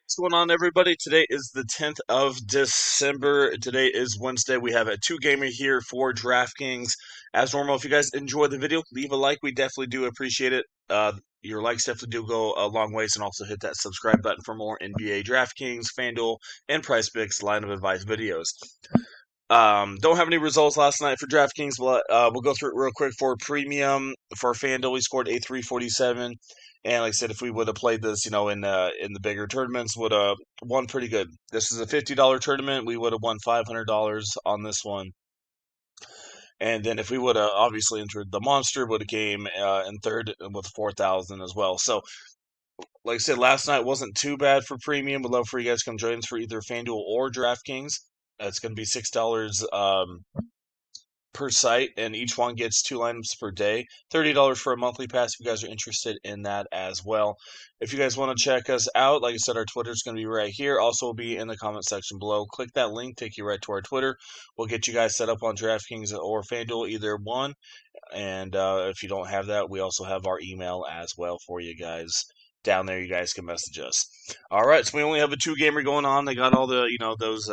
What's going on, everybody? Today is the 10th of December. Today is Wednesday. We have a two-gamer here for DraftKings. As normal, if you guys enjoy the video, leave a like. We definitely do appreciate it. Your likes definitely do go a long ways, and also hit that subscribe button for more NBA DraftKings, Fanduel, and PrizePicks line of advice videos. Don't have any results last night for DraftKings, but we'll go through it real quick. For premium, for FanDuel, we scored a 347, and like I said, if we would have played this, in the bigger tournaments, would have won pretty good. This is a $50 tournament. We would have won $500 on this one, and then if we would have obviously entered the monster, would have came in third with 4,000 as well. So, like I said, last night wasn't too bad for premium. Would love for you guys to come join us for either FanDuel or DraftKings. It's going to be $6 per site, and each one gets two lineups per day. $30 for a monthly pass if you guys are interested in that as well. If you guys want to check us out, like I said, our Twitter is going to be right here. Also will be in the comment section below. Click that link, take you right to our Twitter. We'll get you guys set up on DraftKings or FanDuel, either one. And if you don't have that, we also have our email as well for you guys. Down there, you guys can message us. All right, so we only have a two-gamer going on. They got all the, those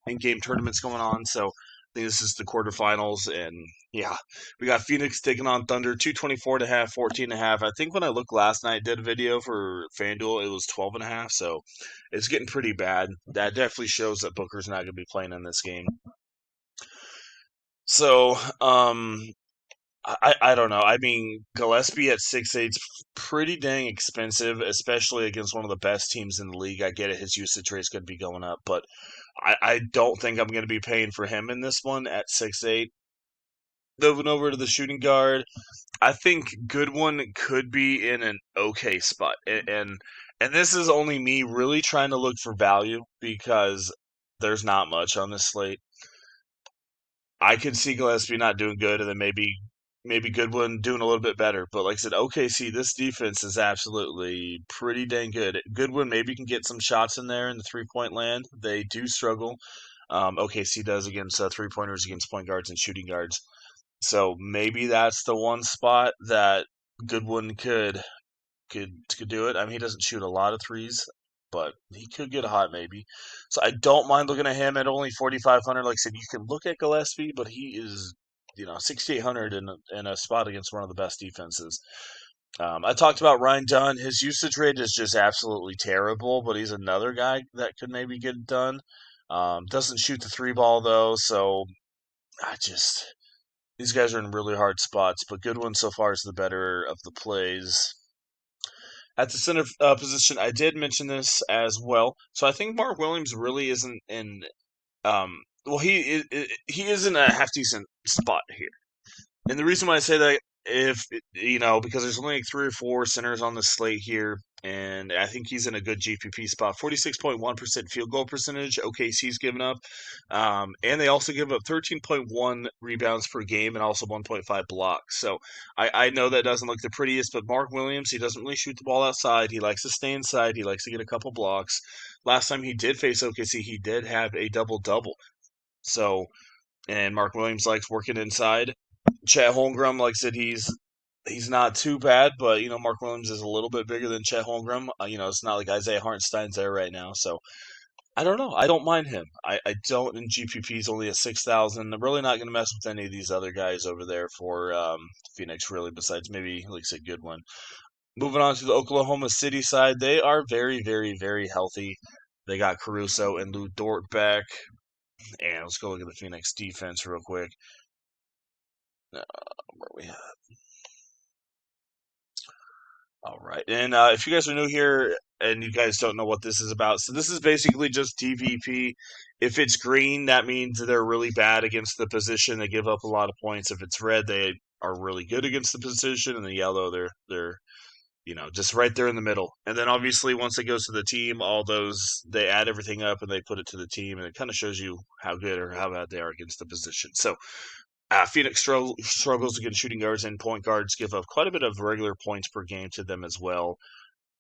in-game tournaments going on. So I think this is the quarterfinals, and yeah, we got Phoenix taking on Thunder, 224 and a half, 14 and a half. I think when I looked last night, did a video for FanDuel, it was 12 and a half. So it's getting pretty bad. That definitely shows that Booker's not going to be playing in this game. So, I don't know. I mean, Gillespie at 6'8" is pretty dang expensive, especially against one of the best teams in the league. I get it, his usage rate is going to be going up, but I don't think I'm going to be paying for him in this one at 6'8". Moving over to the shooting guard, I think Goodwin could be in an okay spot, and this is only me really trying to look for value because there's not much on this slate. I could see Gillespie not doing good, and then maybe Goodwin doing a little bit better. But like I said, OKC, this defense is absolutely pretty dang good. Goodwin maybe can get some shots in there in the 3-point land. They do struggle. OKC does against 3-pointers, against point guards and shooting guards. So maybe that's the one spot that Goodwin could do it. I mean, he doesn't shoot a lot of threes, but he could get hot maybe. So I don't mind looking at him at only 4,500. Like I said, you can look at Gillespie, but he is 6,800 in a spot against one of the best defenses. I talked about Ryan Dunn. His usage rate is just absolutely terrible, but he's another guy that could maybe get it done. Doesn't shoot the three ball though, so these guys are in really hard spots. But Goodwin so far is the better of the plays. At the center position, I did mention this as well. So I think Mark Williams really isn't in. Well, he is in a half decent spot here, and the reason why I say that, if because there's only like three or four centers on the slate here, and I think he's in a good GPP spot. 46.1% field goal percentage. OKC's given up, and they also give up 13.1 rebounds per game and also 1.5 blocks. So I know that doesn't look the prettiest, but Mark Williams, he doesn't really shoot the ball outside. He likes to stay inside. He likes to get a couple blocks. Last time he did face OKC, he did have a double-double. So, and Mark Williams likes working inside. Chet Holmgren, like I said, he's not too bad, but Mark Williams is a little bit bigger than Chet Holmgren. It's not like Isaiah Hartenstein's there right now, so I don't know. I don't mind him. I don't, in GPP's only at 6,000. I'm really not going to mess with any of these other guys over there for Phoenix, really, besides maybe, like I said, Goodwin. Moving on to the Oklahoma City side, they are very, very, very healthy. They got Caruso and Lou Dort back. And let's go look at the Phoenix defense real quick. Where we at? All right. And if you guys are new here and you guys don't know what this is about, so this is basically just DVP. If it's green, that means they're really bad against the position. They give up a lot of points. If it's red, they are really good against the position. And the yellow, they're just right there in the middle. And then obviously once it goes to the team, all those, they add everything up and they put it to the team, and it kind of shows you how good or how bad they are against the position. So Phoenix struggles against shooting guards, and point guards give up quite a bit of regular points per game to them as well.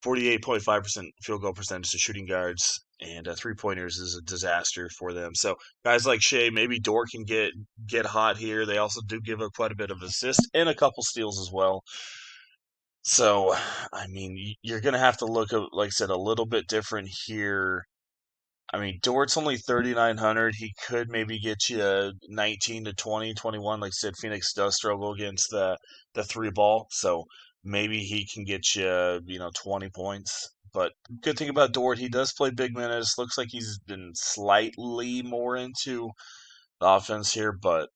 48.5% field goal percentage to shooting guards, and 3-pointers is a disaster for them. So guys like Shea, maybe Dort can get hot here. They also do give up quite a bit of assists and a couple steals as well. So, I mean, you're going to have to look at, like I said, a little bit different here. I mean, Dort's only 3,900. He could maybe get you 19 to 20, 21. Like I said, Phoenix does struggle against the three ball, so maybe he can get you, 20 points. But good thing about Dort, he does play big minutes. Looks like he's been slightly more into the offense here, but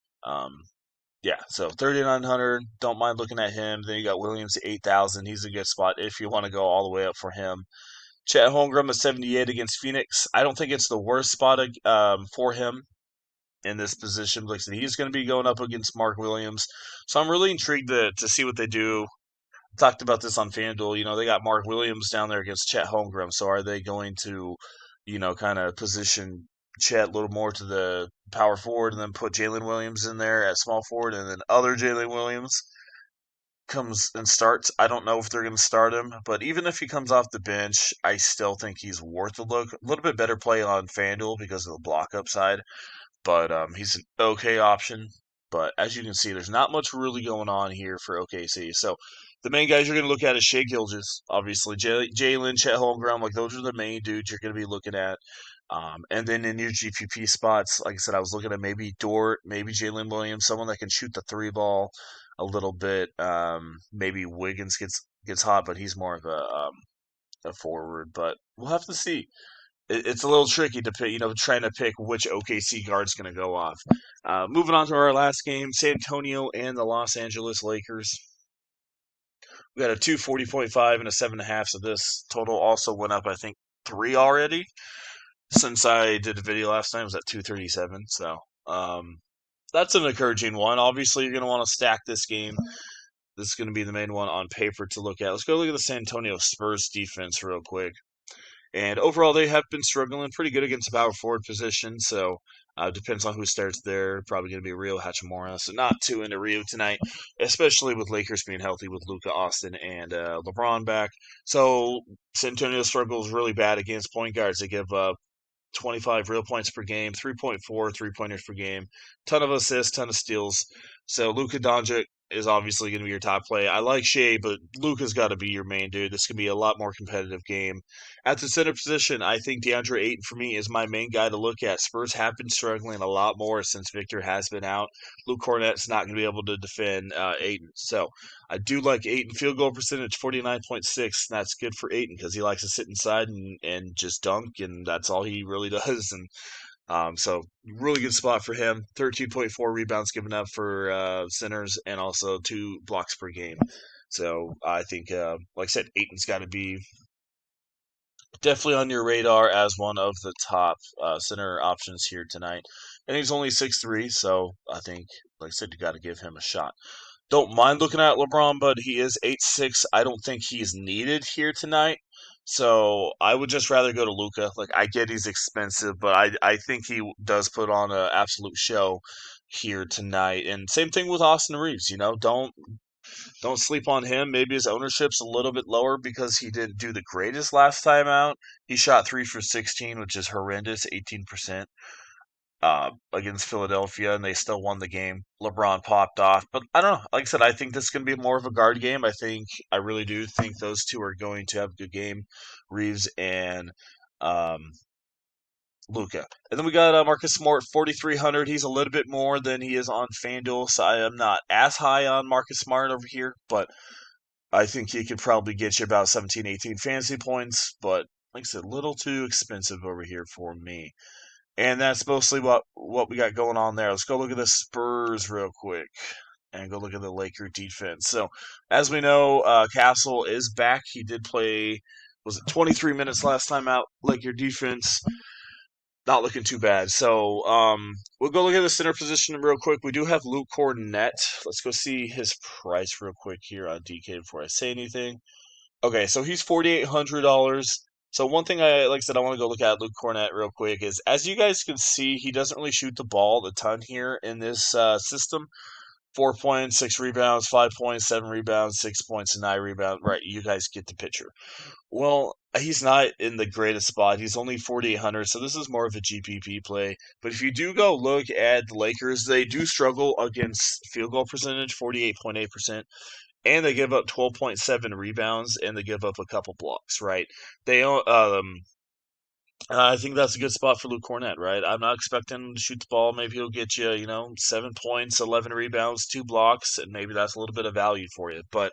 yeah. So 3,900. Don't mind looking at him. Then you got Williams at 8,000. He's a good spot if you want to go all the way up for him. Chet Holmgren is 78 against Phoenix. I don't think it's the worst spot for him in this position. Like I said, he's going to be going up against Mark Williams. So I'm really intrigued to see what they do. I talked about this on Fanduel. They got Mark Williams down there against Chet Holmgren. So are they going to, kind of position Chet a little more to the power forward and then put Jalen Williams in there at small forward and then other Jalen Williams comes and starts? I don't know if they're going to start him, but even if he comes off the bench, I still think he's worth a look. A little bit better play on FanDuel because of the block upside, but he's an okay option. But as you can see, there's not much really going on here for OKC. So the main guys you're going to look at is Shea Gilgeous, obviously, Jalen, Chet Holmgren. Like those are the main dudes you're going to be looking at. And then in your GPP spots, like I said, I was looking at maybe Dort, maybe Jalen Williams, someone that can shoot the three ball a little bit. Maybe Wiggins gets hot, but he's more of a forward. But we'll have to see. It's a little tricky to pick, trying to pick which OKC guard's going to go off. Moving on to our last game, San Antonio and the Los Angeles Lakers. We got a 240.5 and a 7.5, so this total also went up, I think, 3 already since I did a video last time. It was at 237, so that's an encouraging one. Obviously, you're going to want to stack this game. This is going to be the main one on paper to look at. Let's go look at the San Antonio Spurs defense real quick. And overall, they have been struggling pretty good against the power forward position. So depends on who starts there. Probably going to be Rio Hachimura. So not too into Rio tonight, especially with Lakers being healthy with Luka, Austin, and LeBron back. So San Antonio struggles really bad against point guards. They give 25 real points per game, 3.4 3-pointers per game, ton of assists, ton of steals. So Luka Doncic is obviously going to be your top play. I like Shea, but Luka's got to be your main dude. This can be a lot more competitive game. At the center position, I think DeAndre Ayton for me is my main guy to look at. Spurs have been struggling a lot more since Victor has been out. Luke Cornett's not going to be able to defend Ayton. So I do like Ayton. Field goal percentage, 49.6. That's good for Ayton because he likes to sit inside and just dunk, and that's all he really does. And so really good spot for him. 13.4 rebounds given up for centers and also 2 blocks per game. So I think, like I said, Aiton's got to be definitely on your radar as one of the top center options here tonight. And he's only 6'3", so I think, like I said, you got to give him a shot. Don't mind looking at LeBron, but he is 8'6". I don't think he's needed here tonight. So I would just rather go to Luka. Like I get he's expensive, but I think he does put on an absolute show here tonight. And same thing with Austin Reeves. Don't sleep on him. Maybe his ownership's a little bit lower because he didn't do the greatest last time out. He shot 3 for 16, which is horrendous, 18%. Against Philadelphia, and they still won the game. LeBron popped off, but I don't know. Like I said, I think this is going to be more of a guard game. I really do think those two are going to have a good game, Reeves and Luka. And then we got Marcus Smart, 4,300. He's a little bit more than he is on FanDuel, so I am not as high on Marcus Smart over here, but I think he could probably get you about 17, 18 fantasy points, but like I said, a little too expensive over here for me. And that's mostly what we got going on there. Let's go look at the Spurs real quick and go look at the Laker defense. So, as we know, Castle is back. He did play, was it 23 minutes last time out? Laker defense, not looking too bad. So, we'll go look at the center position real quick. We do have Luke Cornett. Let's go see his price real quick here on DK before I say anything. Okay, so he's $4,800. So one thing like I said, I want to go look at Luke Cornett real quick is, as you guys can see, he doesn't really shoot the ball a ton here in this system. 4 points, 6 rebounds, 5 points, 7 rebounds, 6 points, and 9 rebounds. Right, you guys get the picture. Well, he's not in the greatest spot. He's only 4,800, so this is more of a GPP play. But if you do go look at the Lakers, they do struggle against field goal percentage, 48.8%. and they give up 12.7 rebounds, and they give up a couple blocks, right? They I think that's a good spot for Luke Cornett, right? I'm not expecting him to shoot the ball. Maybe he'll get you, 7 points, 11 rebounds, 2 blocks, and maybe that's a little bit of value for you. But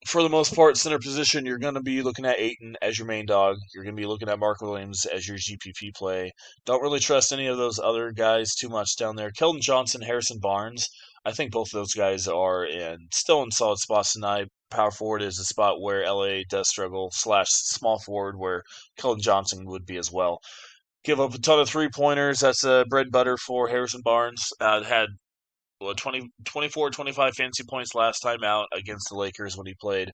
for the most part, center position, you're going to be looking at Ayton as your main dog. You're going to be looking at Mark Williams as your GPP play. Don't really trust any of those other guys too much down there. Keldon Johnson, Harrison Barnes, I think both of those guys are still in solid spots tonight. Power forward is a spot where LA does struggle, slash small forward where Keldon Johnson would be as well. Give up a ton of 3-pointers. That's bread and butter for Harrison Barnes. Had 24, 25 fantasy points last time out against the Lakers when he played.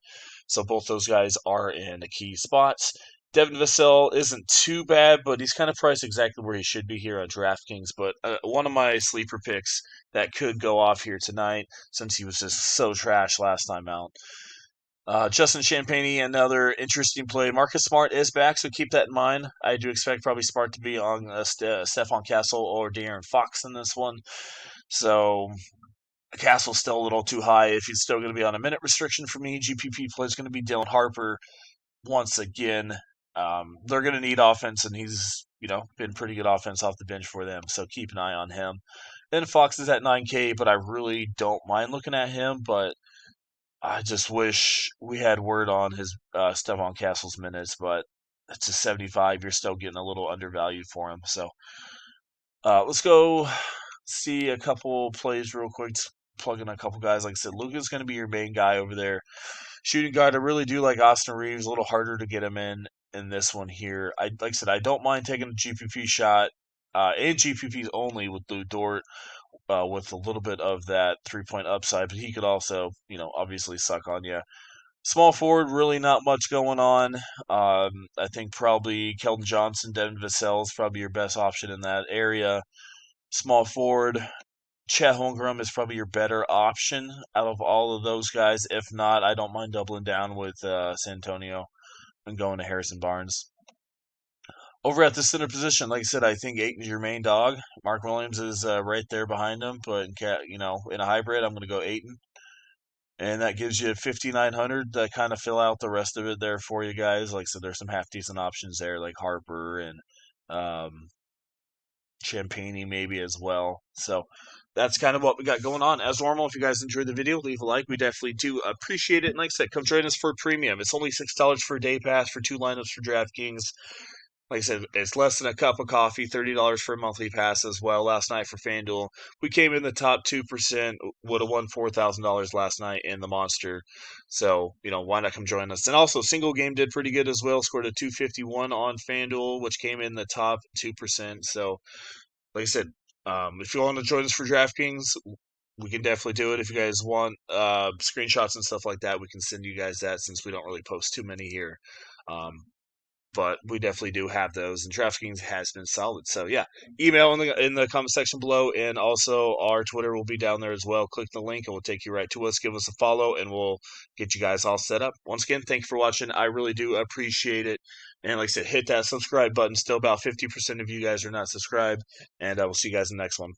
So both those guys are in the key spots. Devin Vassell isn't too bad, but he's kind of priced exactly where he should be here on DraftKings. But one of my sleeper picks that could go off here tonight, since he was just so trash last time out. Justin Champagnie, another interesting play. Marcus Smart is back, so keep that in mind. I do expect probably Smart to be on Stephon Castle or De'Aaron Fox in this one. So Castle's still a little too high. If he's still going to be on a minute restriction for me, GPP play is going to be Dylan Harper once again. They're going to need offense, and he's been pretty good offense off the bench for them. So keep an eye on him. Then Fox is at 9K, but I really don't mind looking at him. But I just wish we had word on his Stephon Castle's minutes. But it's a 75. You're still getting a little undervalued for him. So let's go see a couple plays real quick. Plug in a couple guys. Like I said, Luka's going to be your main guy over there. Shooting guard, I really do like Austin Reeves. A little harder to get him in this one here. Like I said, I don't mind taking a GPP shot, and GPPs only with Lou Dort, with a little bit of that 3-point upside. But he could also, obviously suck on you. Small forward, really not much going on. I think probably Keldon Johnson, Devin Vassell is probably your best option in that area. Small forward, Chet Holmgren is probably your better option out of all of those guys. If not, I don't mind doubling down with San Antonio and going to Harrison Barnes. Over at the center position, like I said, I think Ayton's your main dog. Mark Williams is right there behind him, but in a hybrid, I'm going to go Ayton. And that gives you 5,900 to kind of fill out the rest of it there for you guys. Like I said, there's some half-decent options there, like Harper and Champagnie maybe as well. So that's kind of what we got going on. As normal, if you guys enjoyed the video, leave a like. We definitely do appreciate it. And like I said, come join us for premium. It's only $6 for a day pass for 2 lineups for DraftKings. Like I said, it's less than a cup of coffee, $30 for a monthly pass as well. Last night for Fanduel, we came in the top 2%, would have won $4,000 last night in the Monster. So, why not come join us? And also, single game did pretty good as well. Scored a 251 on Fanduel, which came in the top 2%. So, like I said, if you want to join us for DraftKings, we can definitely do it. If you guys want screenshots and stuff like that, we can send you guys that since we don't really post too many here. But we definitely do have those, and DraftKings has been solid. So yeah, email in the comment section below, and also our Twitter will be down there as well. Click the link, and we'll take you right to us. Give us a follow, and we'll get you guys all set up. Once again, thank you for watching. I really do appreciate it. And like I said, hit that subscribe button. Still about 50% of you guys are not subscribed, and we'll see you guys in the next one.